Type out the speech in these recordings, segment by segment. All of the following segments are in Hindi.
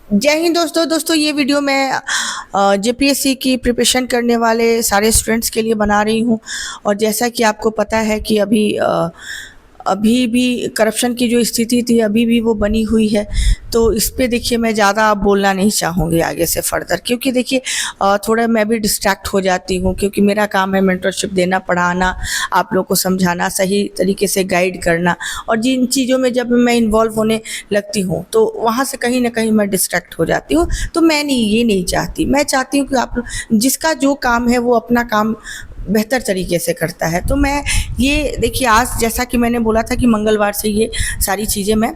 जय हिंद दोस्तों ये वीडियो मैं जेपीएससी की प्रिपरेशन करने वाले सारे स्टूडेंट्स के लिए बना रही हूँ। और जैसा कि आपको पता है कि अभी भी करप्शन की जो स्थिति थी अभी भी वो बनी हुई है। तो इस पे देखिए मैं ज़्यादा बोलना नहीं चाहूँगी आगे से फर्दर, क्योंकि देखिए थोड़ा मैं भी डिस्ट्रैक्ट हो जाती हूँ, क्योंकि मेरा काम है मेंटरशिप देना, पढ़ाना, आप लोग को समझाना, सही तरीके से गाइड करना। और जिन चीज़ों में जब मैं इन्वॉल्व होने लगती हूँ तो वहाँ से कहीं ना कहीं मैं डिस्ट्रैक्ट हो जाती हूँ। तो मैं ये नहीं चाहती। मैं चाहती हूँ कि आप जिसका जो काम है वो अपना काम बेहतर तरीके से करता है। तो मैं ये देखिए, आज जैसा कि मैंने बोला था कि मंगलवार से ये सारी चीज़ें मैं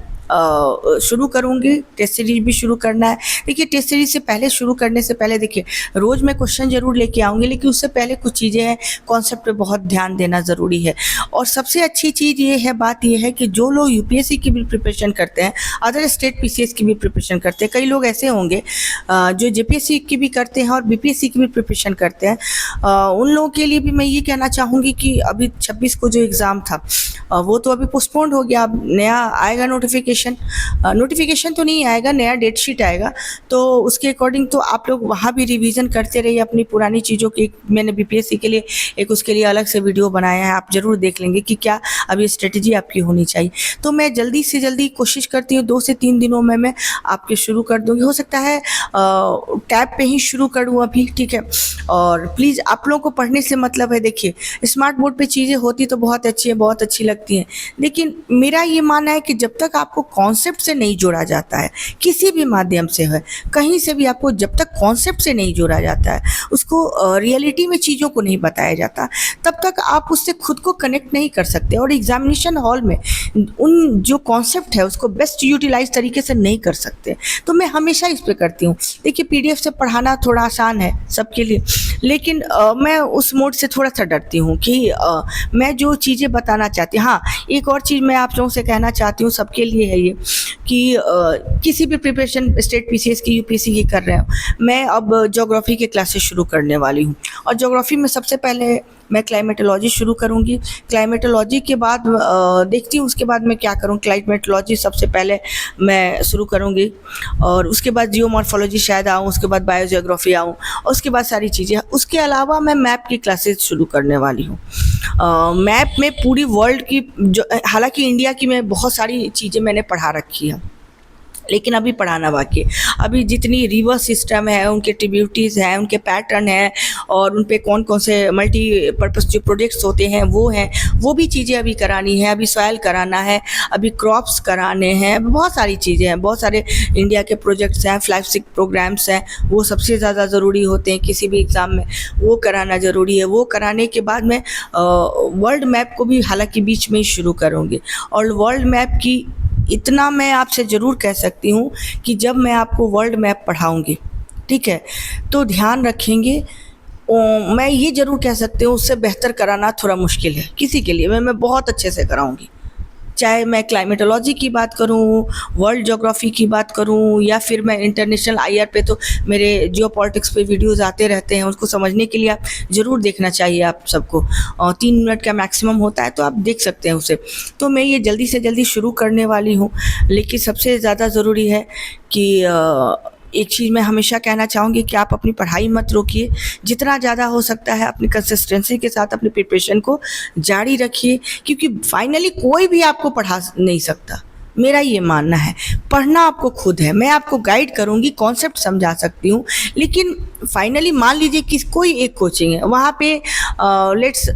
शुरू करूँगी। टेस्ट सीरीज भी शुरू करना है। देखिए, टेस्ट सीरीज से पहले, शुरू करने से पहले देखिए रोज़ मैं क्वेश्चन ज़रूर लेके आऊँगी, लेकिन उससे पहले कुछ चीज़ें हैं, कॉन्सेप्ट पे बहुत ध्यान देना ज़रूरी है। और सबसे अच्छी चीज़ ये है, बात ये है कि जो लोग यूपीएससी की भी प्रिपरेशन करते हैं, अदर स्टेट पीसीएस की भी प्रिपरेशन करते हैं, कई लोग ऐसे होंगे जो जेपीएससी की भी करते हैं और बीपीएससी की भी प्रिपरेशन करते हैं, उन लोगों के लिए भी मैं ये कहना चाहूँगी कि अभी 26 को जो एग्ज़ाम था वो तो अभी पोस्टपोन्ड हो गया। अब नया आएगा नोटिफिकेशन तो नहीं आएगा, नया डेट शीट आएगा। तो उसके अकॉर्डिंग तो आप लोग वहाँ भी रिवीजन करते रहिए अपनी पुरानी चीज़ों की। मैंने बीपीएससी के लिए उसके लिए अलग से वीडियो बनाया है, आप ज़रूर देख लेंगे कि क्या अभी स्ट्रेटजी आपकी होनी चाहिए। तो मैं जल्दी से जल्दी कोशिश करती हूँ 2 से 3 दिनों में मैं आपके शुरू कर दूँगी। हो सकता है टैब पे ही शुरू करूँ अभी, ठीक है। और प्लीज़ आप लोगों को पढ़ने से मतलब है, देखिए स्मार्ट बोर्ड पे चीज़ें होती तो बहुत अच्छी है, बहुत अच्छी लगती हैं, लेकिन मेरा ये मानना है कि जब तक आपको कॉन्सेप्ट से नहीं जोड़ा जाता है, किसी भी माध्यम से है, कहीं से भी आपको जब तक कॉन्सेप्ट से नहीं जोड़ा जाता है, उसको रियलिटी में चीज़ों को नहीं बताया जाता, तब तक आप उससे खुद को कनेक्ट नहीं कर सकते और एग्जामिनेशन हॉल में उन जो कॉन्सेप्ट है उसको बेस्ट यूटिलाइज तरीके से नहीं कर सकते। तो मैं हमेशा इस पे करती हूँ। देखिए, पीडीएफ से पढ़ाना थोड़ा आसान है सबके लिए, लेकिन मैं उस मोड से थोड़ा सा डरती हूँ कि मैं जो चीज़ें बताना चाहती हूँ। हाँ, एक और चीज़ मैं आप लोगों से कहना चाहती हूँ, सबके लिए है ये, कि किसी भी प्रिपरेशन स्टेट पीसीएस की, यूपीएससी की कर रहे हो, मैं अब ज्योग्राफी के क्लासेस शुरू करने वाली हूँ। और ज्योग्राफी में सबसे पहले मैं क्लाइमेटोलॉजी शुरू करूँगी। क्लाइमेटोलॉजी के बाद देखती हूँ उसके बाद मैं क्या करूँ। क्लाइमेटोलॉजी सबसे पहले मैं शुरू करूँगी, और उसके बाद जियोमॉर्फोलॉजी शायद आऊँ, उसके बाद बायोजियोग्राफी आऊँ, और उसके बाद सारी चीज़ें। उसके अलावा मैं मैप की क्लासेस शुरू करने वाली हूँ। मैप में पूरी वर्ल्ड की, जो हालांकि इंडिया की मैं बहुत सारी चीज़ें मैंने पढ़ा रखी है, लेकिन अभी पढ़ाना बाकी है। अभी जितनी रिवर सिस्टम है, उनके ट्रिब्यूटरीज हैं, उनके पैटर्न हैं, और उन पे कौन कौन से मल्टीपर्पज़ जो प्रोजेक्ट्स होते हैं वो हैं, वो भी चीज़ें अभी करानी है। अभी सॉइल कराना है, अभी क्रॉप्स कराने हैं, बहुत सारी चीज़ें हैं, बहुत सारे इंडिया के प्रोजेक्ट्स हैं, फ्लैगशिप प्रोग्राम्स हैं, वो सबसे ज़्यादा ज़रूरी होते हैं किसी भी एग्ज़ाम में, वो कराना ज़रूरी है। वो कराने के बाद मैं वर्ल्ड मैप को भी हालांकि बीच में ही शुरू करूँगी। और वर्ल्ड मैप की इतना मैं आपसे ज़रूर कह सकती हूँ कि जब मैं आपको वर्ल्ड मैप पढ़ाऊँगी, ठीक है, तो ध्यान रखेंगे। मैं ये ज़रूर कह सकती हूँ, उससे बेहतर कराना थोड़ा मुश्किल है किसी के लिए। मैं बहुत अच्छे से कराऊँगी, चाहे मैं क्लाइमेटोलॉजी की बात करूं, वर्ल्ड ज्योग्राफी की बात करूं, या फिर मैं इंटरनेशनल आईआर पे, तो मेरे जियोपॉलिटिक्स पे वीडियोस आते रहते हैं, उसको समझने के लिए आप ज़रूर देखना चाहिए आप सबको। 3 मिनट का मैक्सिमम होता है, तो आप देख सकते हैं उसे। तो मैं ये जल्दी से जल्दी शुरू करने वाली हूँ, लेकिन सबसे ज़्यादा ज़रूरी है कि एक चीज़ मैं हमेशा कहना चाहूँगी कि आप अपनी पढ़ाई मत रोकिए। जितना ज़्यादा हो सकता है अपनी कंसिस्टेंसी के साथ अपनी प्रिपरेशन को जारी रखिए, क्योंकि फाइनली कोई भी आपको पढ़ा नहीं सकता। मेरा ये मानना है, पढ़ना आपको खुद है। मैं आपको गाइड करूँगी, कॉन्सेप्ट समझा सकती हूँ, लेकिन फाइनली मान लीजिए कि कोई एक कोचिंग है, वहाँ पे लेट्स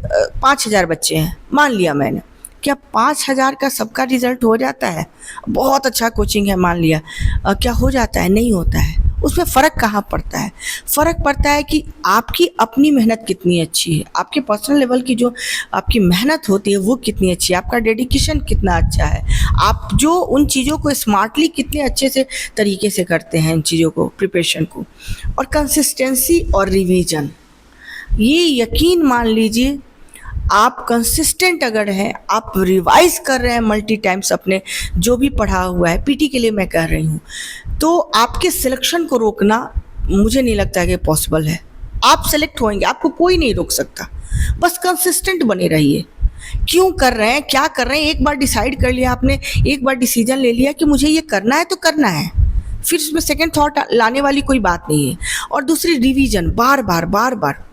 5,000 बच्चे हैं, मान लिया मैंने, क्या 5,000 का सबका रिजल्ट हो जाता है? बहुत अच्छा कोचिंग है मान लिया, क्या हो जाता है? नहीं होता है। उसमें फ़र्क कहाँ पड़ता है? फ़र्क पड़ता है कि आपकी अपनी मेहनत कितनी अच्छी है, आपके पर्सनल लेवल की जो आपकी मेहनत होती है वो कितनी अच्छी है, आपका डेडिकेशन कितना अच्छा है, आप जो उन चीज़ों को स्मार्टली कितने अच्छे से तरीके से करते हैं, इन चीज़ों को, प्रिपरेशन को। और कंसिस्टेंसी और रिवीजन, ये यकीन मान लीजिए, आप कंसिस्टेंट अगर हैं, आप रिवाइज कर रहे हैं मल्टी टाइम्स अपने जो भी पढ़ा हुआ है, पीटी के लिए मैं कह रही हूँ, तो आपके सिलेक्शन को रोकना मुझे नहीं लगता कि पॉसिबल है। आप सेलेक्ट होंगे, आपको कोई नहीं रोक सकता। बस कंसिस्टेंट बने रहिए। क्यों कर रहे हैं, क्या कर रहे हैं, एक बार डिसाइड कर लिया आपने, एक बार डिसीजन ले लिया कि मुझे ये करना है तो करना है, फिर उसमें सेकंड थॉट लाने वाली कोई बात नहीं है। और दूसरी रिवीजन, बार बार।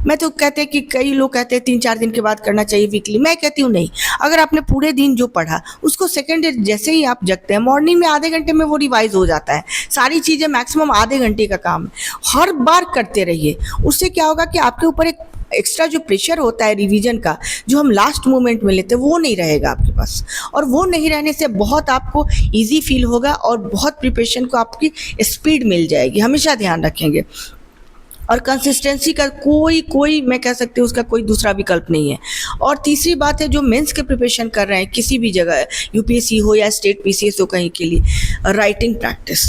मैं तो कहते हैं कि कई लोग कहते हैं 3-4 दिन के बाद करना चाहिए वीकली, मैं कहती हूँ नहीं। अगर आपने पूरे दिन जो पढ़ा उसको सेकंड डे जैसे ही आप जगते हैं मॉर्निंग में आधे घंटे में वो रिवाइज हो जाता है। सारी चीज़ें मैक्सिमम आधे घंटे का काम है, हर बार करते रहिए। उससे क्या होगा कि आपके ऊपर एक एक्स्ट्रा जो प्रेशर होता है रिवीजन का, जो हम लास्ट मोमेंट में लेते हैं, वो नहीं रहेगा आपके पास। और वो नहीं रहने से बहुत आपको इजी फील होगा और बहुत प्रिपरेशन को आपकी स्पीड मिल जाएगी। हमेशा ध्यान रखेंगे। और कंसिस्टेंसी का कोई मैं कह सकती हूँ उसका कोई दूसरा विकल्प नहीं है। और तीसरी बात है, जो मेंस के प्रिपरेशन कर रहे हैं किसी भी जगह, यूपीएससी हो या स्टेट पीसीएस हो, कहीं के लिए, राइटिंग प्रैक्टिस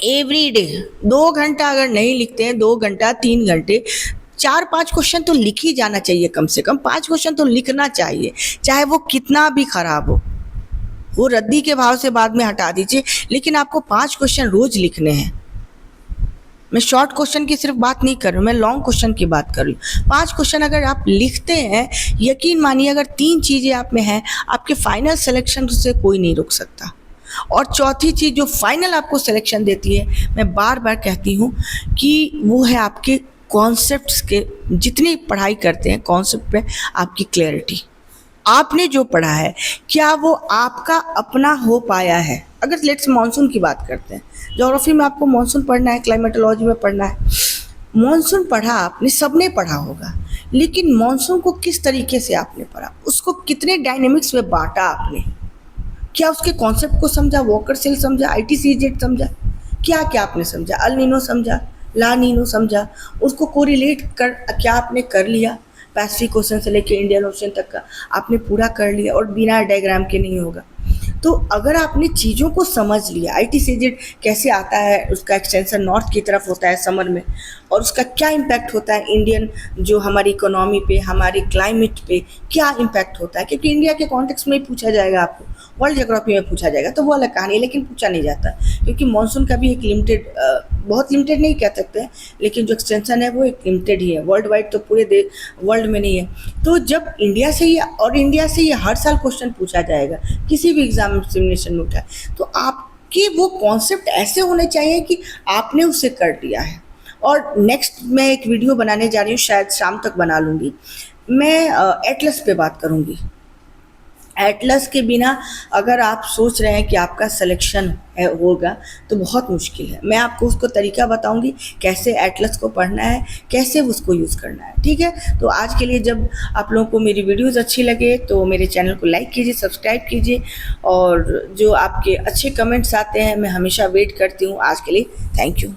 एवरी डे 2 घंटा अगर नहीं लिखते हैं, 2 घंटा 3 घंटे 4-5 क्वेश्चन तो लिख ही जाना चाहिए। कम से कम 5 क्वेश्चन तो लिखना चाहिए, चाहे वो कितना भी खराब हो। वो रद्दी के भाव से बाद में हटा दीजिए, लेकिन आपको 5 क्वेश्चन रोज लिखने हैं। मैं शॉर्ट क्वेश्चन की सिर्फ बात नहीं कर रही हूँ, मैं लॉन्ग क्वेश्चन की बात कर रही हूँ। 5 क्वेश्चन अगर आप लिखते हैं, यकीन मानिए अगर 3 चीज़ें आप में हैं, आपके फाइनल सिलेक्शन से कोई नहीं रोक सकता। और चौथी चीज़ जो फाइनल आपको सिलेक्शन देती है, मैं बार बार कहती हूँ कि वो है आपके कॉन्सेप्ट्स के, जितनी पढ़ाई करते हैं कॉन्सेप्ट पे आपकी क्लैरिटी। आपने जो पढ़ा है क्या वो आपका अपना हो पाया है? अगर लेट्स मानसून की बात करते हैं, ज्योग्राफी में आपको मानसून पढ़ना है, क्लाइमेटोलॉजी में पढ़ना है, मानसून पढ़ा आपने, सबने पढ़ा होगा, लेकिन मानसून को किस तरीके से आपने पढ़ा, उसको कितने डायनेमिक्स में बांटा आपने, क्या उसके कॉन्सेप्ट को समझा, वॉकर सेल समझा, ITCZ समझा, क्या क्या आपने समझा, अल नीनो समझा, ला नीनो समझा, उसको कोरिलेट कर क्या आपने कर लिया, पैसिफिक ओशन से लेके इंडियन ओशन तक का आपने पूरा कर लिया, और बिना डायग्राम के नहीं होगा। तो अगर आपने चीज़ों को समझ लिया, ITCZ कैसे आता है, उसका एक्सटेंशन नॉर्थ की तरफ होता है समर में, और उसका क्या इम्पैक्ट होता है इंडियन जो हमारी इकोनॉमी पे, हमारी क्लाइमेट पे क्या इम्पैक्ट होता है, क्योंकि इंडिया के कॉन्टेक्स्ट में ही पूछा जाएगा आपको, वर्ल्ड ज्योग्राफी में पूछा जाएगा तो वो अलग कहानी है, लेकिन पूछा नहीं जाता क्योंकि मानसून का भी एक लिमिटेड, बहुत लिमिटेड नहीं कह सकते हैं, लेकिन जो एक्सटेंशन है वो एक लिमिटेड ही है, वर्ल्ड वाइड तो पूरे वर्ल्ड में नहीं है। तो जब इंडिया से ये हर साल क्वेश्चन पूछा जाएगा, किसी भी एग्जामिनेशन में उठा, तो आपके वो कॉन्सेप्ट ऐसे होने चाहिए कि आपने उसे कर लिया है। और नेक्स्ट मैं एक वीडियो बनाने जा रही हूँ, शायद शाम तक बना लूँगी, मैं एटलस पे बात करूँगी। एटलस के बिना अगर आप सोच रहे हैं कि आपका सिलेक्शन होगा तो बहुत मुश्किल है। मैं आपको उसको तरीका बताऊंगी कैसे एटलस को पढ़ना है, कैसे उसको यूज़ करना है, ठीक है। तो आज के लिए, जब आप लोगों को मेरी वीडियोस अच्छी लगे तो मेरे चैनल को लाइक कीजिए, सब्सक्राइब कीजिए, और जो आपके अच्छे कमेंट्स आते हैं मैं हमेशा वेट करती हूँ। आज के लिए थैंक यू।